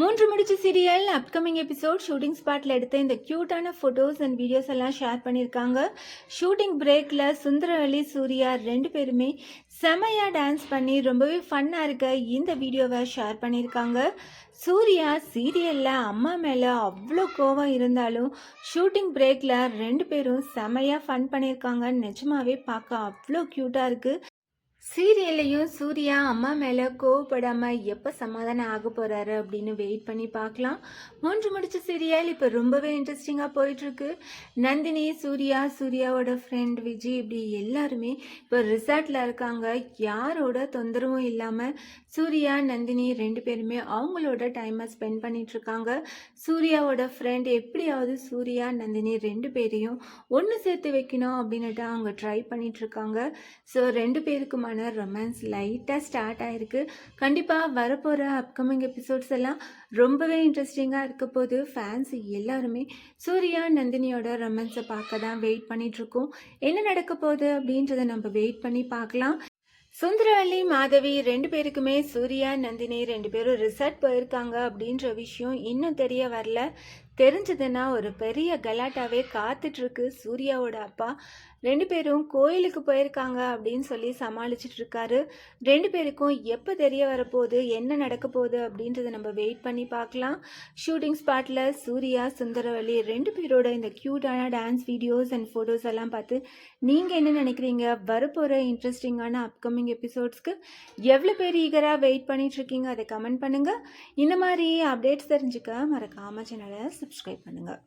மூன்று முடிச்சு serial upcoming episode shooting ஸ்பாட்டில் எடுத்த இந்த க்யூட்டான ஃபோட்டோஸ் அண்ட் வீடியோஸ் எல்லாம் ஷேர் பண்ணியிருக்காங்க. ஷூட்டிங் பிரேக்கில் சுந்தரவல்லி சூர்யா ரெண்டு பேருமே செமையாக டான்ஸ் பண்ணி ரொம்பவே ஃபன்னாக இருக்க இந்த வீடியோவை ஷேர் பண்ணியிருக்காங்க. சூர்யா சீரியலில் அம்மா மேலே அவ்வளோ கோவம் இருந்தாலும் ஷூட்டிங் பிரேக்கில் ரெண்டு பேரும் செமையாக ஃபன் பண்ணியிருக்காங்க. நிஜமாவே பார்க்க அவ்வளோ க்யூட்டாக இருக்குது. சீரியல்லையும் சூர்யா அம்மா மேலே கோவப்படாமல் எப்போ சமாதானம் ஆக போகிறாரு அப்படின்னு வெயிட் பண்ணி பார்க்கலாம். மூன்று முடிச்ச சீரியல் இப்போ ரொம்பவே இன்ட்ரெஸ்டிங்காக போயிட்டுருக்கு. நந்தினி, சூர்யாவோட ஃப்ரெண்ட் விஜய் இப்படி எல்லாருமே இப்போ ரிசார்ட்டில் இருக்காங்க. யாரோட தொந்தரவும் இல்லாமல் சூர்யா, நந்தினி ரெண்டு பேருமே அவங்களோட டைமை ஸ்பெண்ட் பண்ணிகிட்ருக்காங்க. சூர்யாவோட ஃப்ரெண்ட் எப்படியாவது சூர்யா, நந்தினி ரெண்டு பேரையும் ஒன்று சேர்த்து வைக்கணும் அப்படின்னுட்டு அவங்க ட்ரை பண்ணிகிட்ருக்காங்க. ஸோ ரெண்டு பேருக்குமான ரொமான்ஸ் லைட்டாக ஸ்டார்ட் ஆகிருக்கு. கண்டிப்பாக வரப்போகிற அப்கமிங் எபிசோட்ஸ் எல்லாம் ரொம்பவே இன்ட்ரெஸ்டிங்காக இருக்க போது. ஃபேன்ஸ் எல்லாருமே சூர்யா, நந்தினியோட ரொமான்ஸை பார்க்க தான் வெயிட் பண்ணிகிட்ருக்கோம். என்ன நடக்க போகுது அப்படின்றத நம்ம வெயிட் பண்ணி பார்க்கலாம். சுந்தரவல்லி, மாதவி ரெண்டு பேருக்குமே சூர்யா, நந்தினி ரெண்டு பேரும் ரிசார்ட் போயிருக்காங்க அப்படின்ற விஷயம் இன்னும் தெரிய வரல. தெரிஞ்சதுன்னா ஒரு பெரிய கலாட்டாவே காத்துட்ருக்கு. சூர்யாவோட அப்பா ரெண்டு பேரும் கோயிலுக்கு போயிருக்காங்க அப்படின்னு சொல்லி சமாளிச்சுட்டு இருக்காரு. ரெண்டு பேருக்கும் எப்போ தெரிய வரப்போகுது, என்ன நடக்க போகுது அப்படின்றத நம்ம வெயிட் பண்ணி பார்க்கலாம். ஷூட்டிங் ஸ்பாட்டில் சூர்யா, சுந்தரவல்லி ரெண்டு பேரோட இந்த க்யூட்டான டான்ஸ் வீடியோஸ் அண்ட் ஃபோட்டோஸ் எல்லாம் பார்த்து நீங்கள் என்ன நினைக்கிறீங்க? வரப்போகிற இன்ட்ரெஸ்டிங்கான அப்கமிங் எபிசோட்ஸ்க்கு எவ்வளோ பேர் ஈகராக வெயிட் பண்ணிகிட்ருக்கீங்க? அதை கமெண்ட் பண்ணுங்கள். இந்த மாதிரி அப்டேட்ஸ் தெரிஞ்சுக்க மறக்காமல் சேனலை சப்ஸ்கிரைப் பண்ணுங்கள்.